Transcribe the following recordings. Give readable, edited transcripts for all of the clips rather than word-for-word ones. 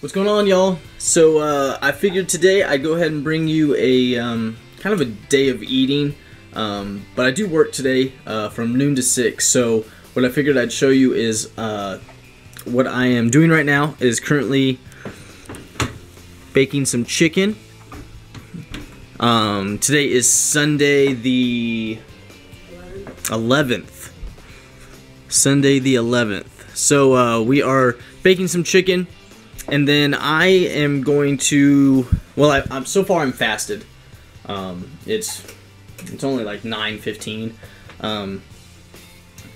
What's going on, y'all? So I figured today I'd go ahead and bring you a kind of a day of eating, but I do work today from noon to 6. So what I figured I'd show you is what I am doing right now is currently baking some chicken. Today is Sunday the 11th. Sunday the 11th. So we are baking some chicken. And then I am going to, well, I'm so far I'm fasted. It's only like 9:15.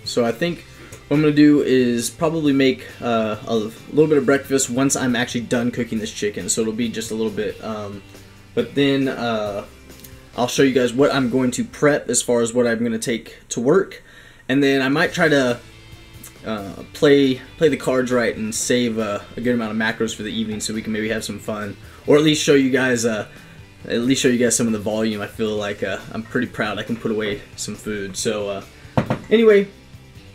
So I think what I'm gonna do is probably make a little bit of breakfast once I'm actually done cooking this chicken. So it'll be just a little bit. But then I'll show you guys what I'm going to prep as far as what I'm gonna take to work, and then I might try to play the cards right and save a good amount of macros for the evening, so we can maybe have some fun, or at least show you guys some of the volume. I feel like I'm pretty proud I can put away some food. So anyway,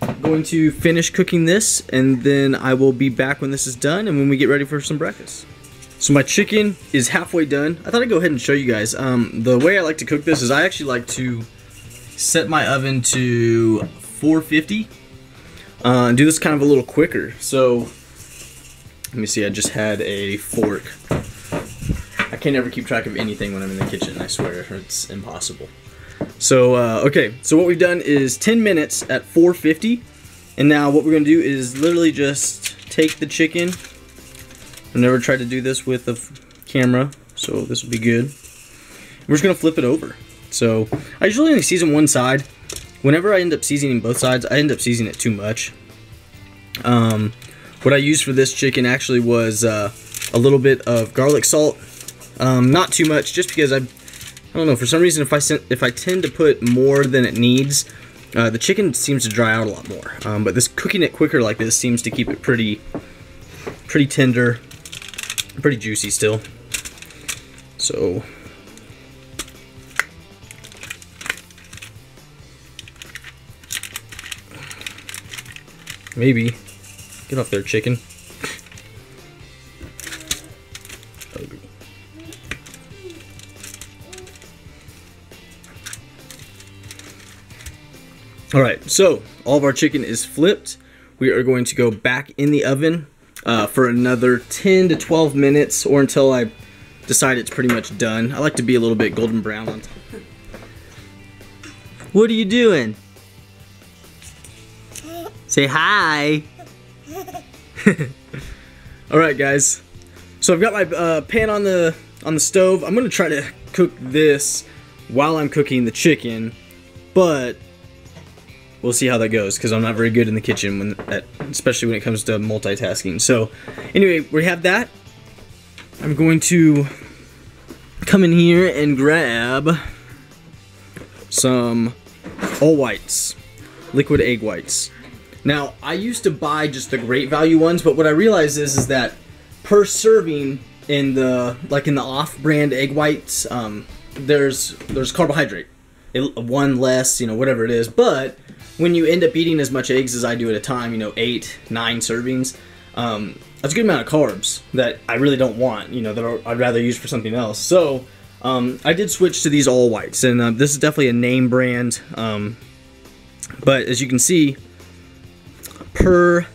I'm going to finish cooking this, and then I will be back when this is done and when we get ready for some breakfast. So my chicken is halfway done. I thought I'd go ahead and show you guys. The way I like to cook this is I actually like to set my oven to 450. And do this kind of a little quicker. So let me see, I just had a fork. I can't ever keep track of anything when I'm in the kitchen, I swear, it's impossible. So okay, so what we've done is 10 minutes at 450, and now what we're gonna do is literally just take the chicken. I've never tried to do this with a camera, so this will be good. We're just gonna flip it over. So I usually only season one side. Whenever I end up seasoning both sides, I end up seasoning it too much. What I used for this chicken actually was a little bit of garlic salt. Not too much, just because I don't know, for some reason if I tend to put more than it needs, the chicken seems to dry out a lot more. But this cooking it quicker like this seems to keep it pretty tender, pretty juicy still. So maybe. Get off there, chicken. Alright, so all of our chicken is flipped. We are going to go back in the oven for another 10 to 12 minutes, or until I decide it's pretty much done. I like to be a little bit golden brown on top. What are you doing? Say hi. Alright guys, so I've got my pan on the stove. I'm gonna try to cook this while I'm cooking the chicken, but we'll see how that goes, because I'm not very good in the kitchen especially when it comes to multitasking. So anyway, we have that. I'm going to come in here and grab some all whites, liquid egg whites. Now, I used to buy just the great value ones, but what I realized is that per serving in the off-brand egg whites, there's carbohydrate, one less, whatever it is. But when you end up eating as much eggs as I do at a time, 8, 9 servings, that's a good amount of carbs that I really don't want, that I'd rather use for something else. So I did switch to these all whites, and this is definitely a name brand. But as you can see, per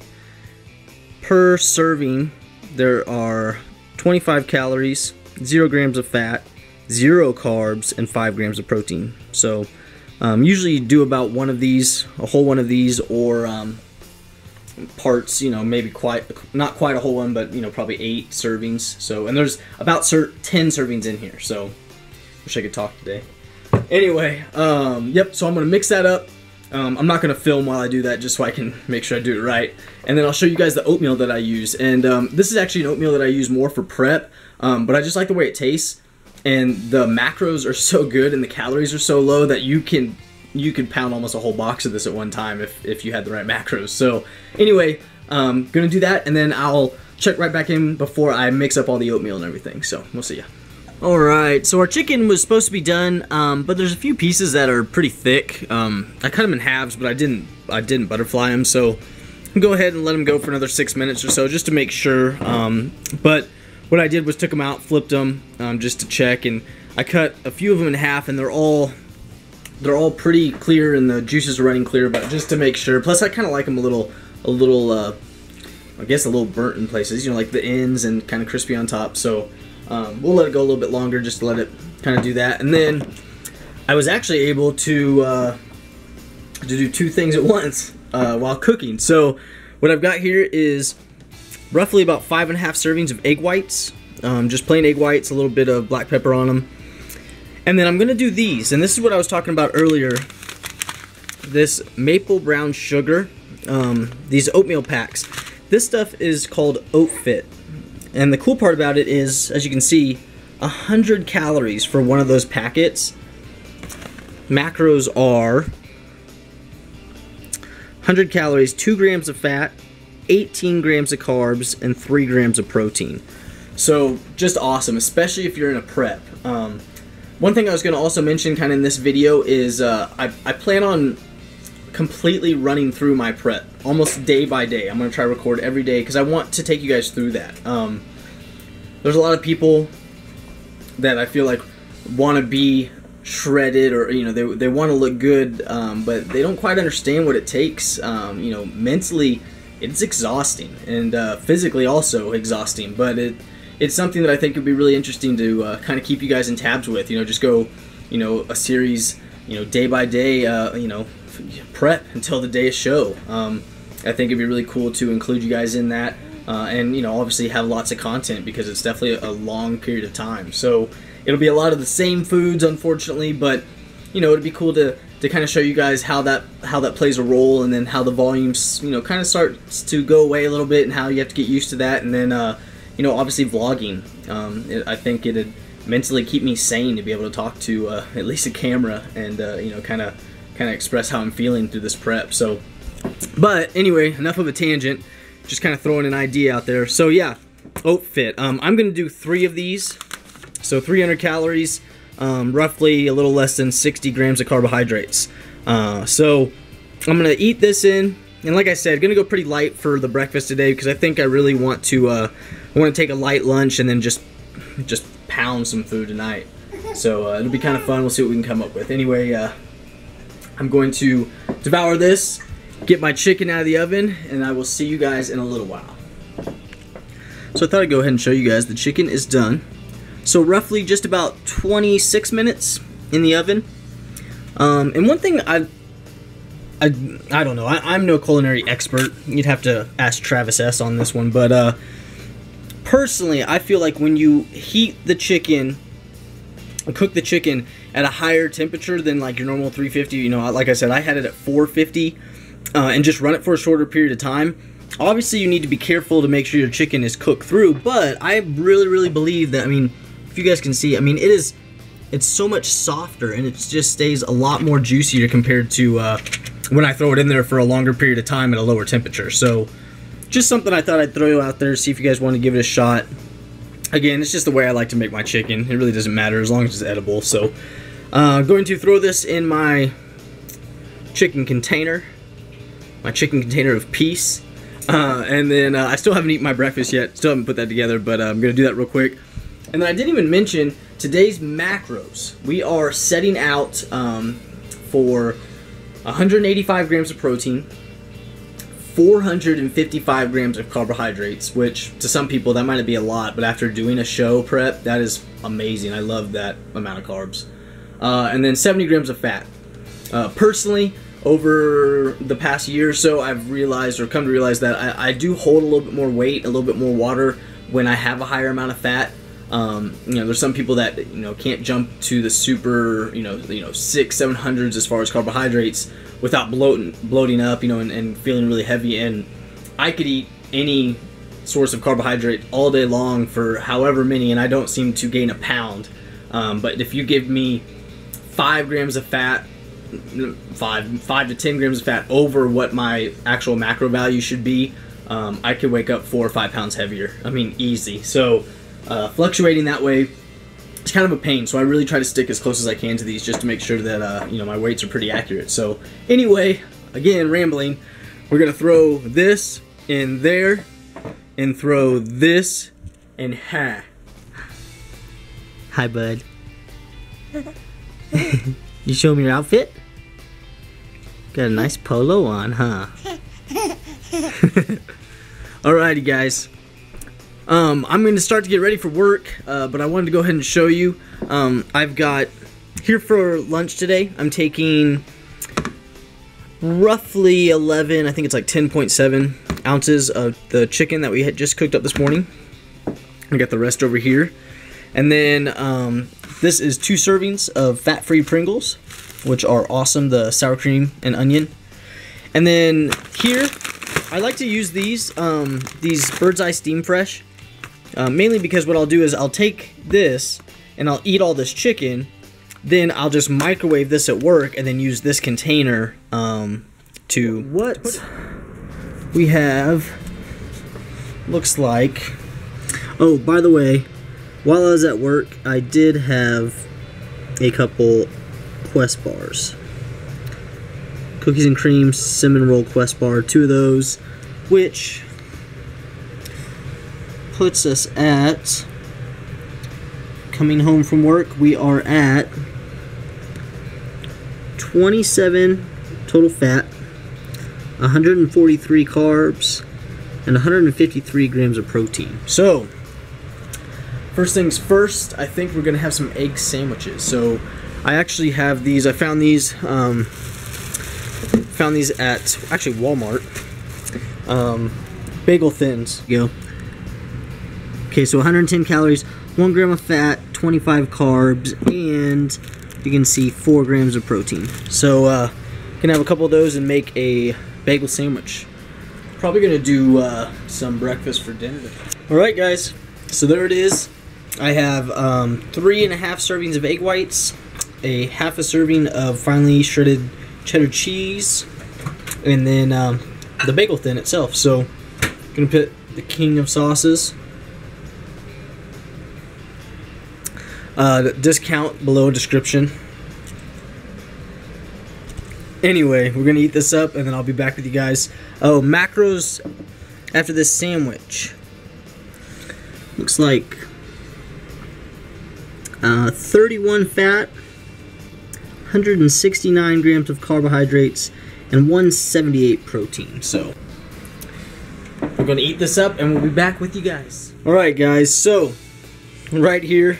serving there are 25 calories, 0 grams of fat, 0 carbs, and 5 grams of protein. So usually you do about one of these, a whole one of these, or parts, maybe not quite a whole one, but probably 8 servings. So, and there's about 10 servings in here, so wish I could talk today. Anyway, yep, so I'm gonna mix that up. I'm not going to film while I do that, just so I can make sure I do it right. And then I'll show you guys the oatmeal that I use. And this is actually an oatmeal that I use more for prep, but I just like the way it tastes. And the macros are so good and the calories are so low that you can pound almost a whole box of this at one time if you had the right macros. So anyway, going to do that, and then I'll check right back in before I mix up all the oatmeal and everything. So we'll see ya. Alright, so our chicken was supposed to be done, but there's a few pieces that are pretty thick. I cut them in halves, but I didn't butterfly them, so go ahead and let them go for another 6 minutes or so just to make sure. But what I did was took them out, flipped them just to check, and I cut a few of them in half, and they're all pretty clear and the juices are running clear, but just to make sure. Plus I kind of like them a little I guess a little burnt in places, you know, like the ends and kind of crispy on top. So we'll let it go a little bit longer just to let it kind of do that. And then I was actually able to do two things at once while cooking. So what I've got here is roughly about 5.5 servings of egg whites, just plain egg whites, a little bit of black pepper on them. And then I'm gonna do these, and this is what I was talking about earlier, this maple brown sugar, these oatmeal packs. This stuff is called Iifym, and the cool part about it is, as you can see, 100 calories for one of those packets. Macros are 100 calories, 2 grams of fat, 18 grams of carbs, and 3 grams of protein. So just awesome, especially if you're in a prep. One thing I was going to also mention kind of in this video is I plan on completely running through my prep, almost day by day. I'm going to try to record every day because I want to take you guys through that. There's a lot of people that I feel like want to be shredded, or you know, they want to look good, but they don't quite understand what it takes. You know, mentally it's exhausting, and physically also exhausting, but it's something that I think would be really interesting to kind of keep you guys in tabs with. You know, just go, you know, a series, you know, day by day, you know, prep until the day of show. I think it'd be really cool to include you guys in that, and you know, obviously have lots of content because it's definitely a long period of time. So it'll be a lot of the same foods, unfortunately, but you know, it'd be cool to kind of show you guys how that plays a role, and then how the volumes, you know, kind of starts to go away a little bit, and how you have to get used to that, and then you know, obviously vlogging. I think it'd mentally keep me sane to be able to talk to at least a camera, and you know, kind of express how I'm feeling through this prep. So, but anyway, enough of a tangent. Just kind of throwing an idea out there. So yeah, Iifym. I'm gonna do 3 of these. So 300 calories, roughly a little less than 60 grams of carbohydrates. So I'm gonna eat this in, and like I said, gonna go pretty light for the breakfast today because I think I really want to take a light lunch and then just pound some food tonight. So it'll be kind of fun. We'll see what we can come up with. Anyway, I'm going to devour this, get my chicken out of the oven, and I will see you guys in a little while. So I thought I'd go ahead and show you guys the chicken is done. So roughly just about 26 minutes in the oven. And one thing I don't know, I'm no culinary expert. You'd have to ask Travis S. on this one, but personally, I feel like when you heat the chicken, cook the chicken at a higher temperature than like your normal 350, you know, like I said, I had it at 450, and just run it for a shorter period of time. Obviously, you need to be careful to make sure your chicken is cooked through, but I really believe that, I mean, if you guys can see, I mean, it's so much softer, and it just stays a lot more juicier compared to when I throw it in there for a longer period of time at a lower temperature. So just something I thought I'd throw out there, see if you guys want to give it a shot. Again, it's just the way I like to make my chicken. It really doesn't matter as long as it's edible. So going to throw this in my chicken container of peace. And then I still haven't eaten my breakfast yet, still haven't put that together, but I'm going to do that real quick. And then I didn't even mention today's macros. We are setting out for 185 grams of protein, 455 grams of carbohydrates, which to some people that might be a lot, but after doing a show prep, that is amazing. I love that amount of carbs. And then 70 grams of fat. Personally, over the past year or so, I've realized, or come to realize, that I do hold a little bit more weight, a little bit more water when I have a higher amount of fat. You know, there's some people that, you know, can't jump to the super, you know, 600-700s as far as carbohydrates without bloating up, you know, and feeling really heavy. And I could eat any source of carbohydrate all day long for however many, and I don't seem to gain a pound. But if you give me 5 grams of fat, 5 to 10 grams of fat over what my actual macro value should be, I could wake up 4 or 5 pounds heavier. I mean, easy. So fluctuating that way, it's kind of a pain. So I really try to stick as close as I can to these just to make sure that you know, my weights are pretty accurate. So anyway, again, rambling. we're gonna throw this in there and throw this in half. Hi, bud. You show me your outfit? Got a nice polo on, huh? Alrighty, guys. I'm going to start to get ready for work, but I wanted to go ahead and show you. I've got here for lunch today. I'm taking roughly 11, I think it's like 10.7 ounces of the chicken that we had just cooked up this morning. I got the rest over here. And then this is 2 servings of fat-free Pringles, which are awesome, the sour cream and onion. And then here, I like to use these Bird's Eye Steam Fresh, mainly because what I'll do is I'll take this and I'll eat all this chicken, then I'll just microwave this at work and then use this container to what we have looks like. Oh, by the way, while I was at work, I did have a couple Quest bars. Cookies and cream cinnamon roll Quest bar, 2 of those, which puts us at, coming home from work, we are at 27 total fat, 143 carbs, and 153 grams of protein. So, first things first, I think we're gonna have some egg sandwiches. So, I actually have these. I found these at actually Walmart. Bagel thins. Go. Okay, so 110 calories, 1 gram of fat, 25 carbs, and you can see 4 grams of protein. So, gonna have a couple of those and make a bagel sandwich. Probably gonna do some breakfast for dinner. All right, guys. So there it is. I have 3.5 servings of egg whites, a half a serving of finely shredded cheddar cheese, and then the bagel thin itself. So, gonna put the king of sauces. Discount below description. Anyway, we're gonna eat this up, and then I'll be back with you guys. Oh, macros after this sandwich. Looks like 31 fat, 169 grams of carbohydrates, and 178 protein. So, we're gonna eat this up, and we'll be back with you guys. Alright, guys, so, right here,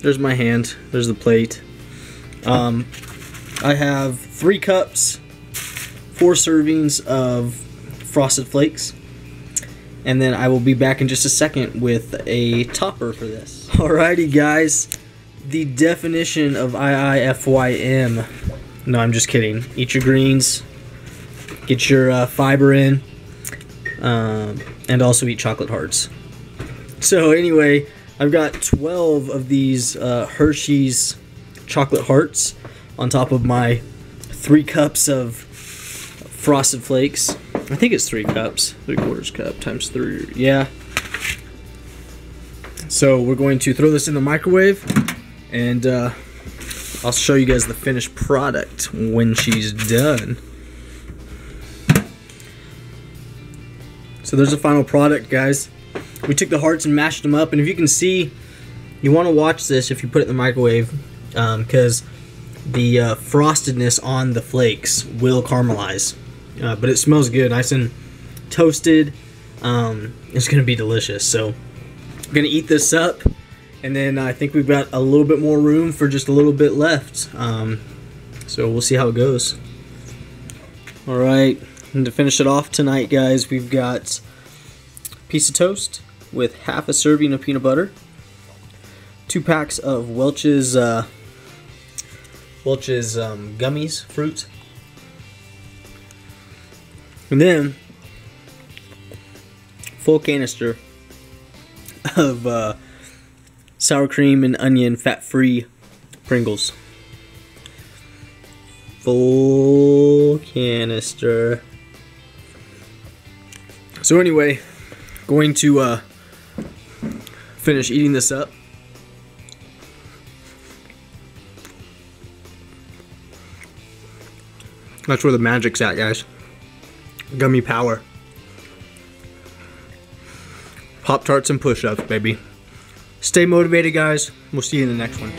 there's my hand, there's the plate. I have 3 cups, 4 servings of Frosted Flakes, and then I will be back in just a second with a topper for this. Alrighty, guys, the definition of Iifym. No, I'm just kidding. Eat your greens, get your fiber in, and also eat chocolate hearts. So anyway, I've got 12 of these Hershey's chocolate hearts on top of my 3 cups of Frosted Flakes. I think it's 3 cups, 3/4 cup times 3, yeah. So we're going to throw this in the microwave, and I'll show you guys the finished product when she's done. So there's the final product, guys. We took the hearts and mashed them up, and if you can see, you want to watch this if you put it in the microwave, because the frostedness on the flakes will caramelize, but it smells good, nice and toasted. It's gonna be delicious. So I'm gonna eat this up, and then I think we've got a little bit more room for just a little bit left, so we'll see how it goes. Alright, and to finish it off tonight, guys, we've got a piece of toast with half a serving of peanut butter, 2 packs of Welch's gummies, fruit, and then full canister of sour cream and onion fat-free Pringles. Full canister. So anyway, going to finish eating this up. That's where the magic's at, guys. Gummy power. Pop-Tarts and push-ups, baby. Stay motivated, guys. We'll see you in the next one.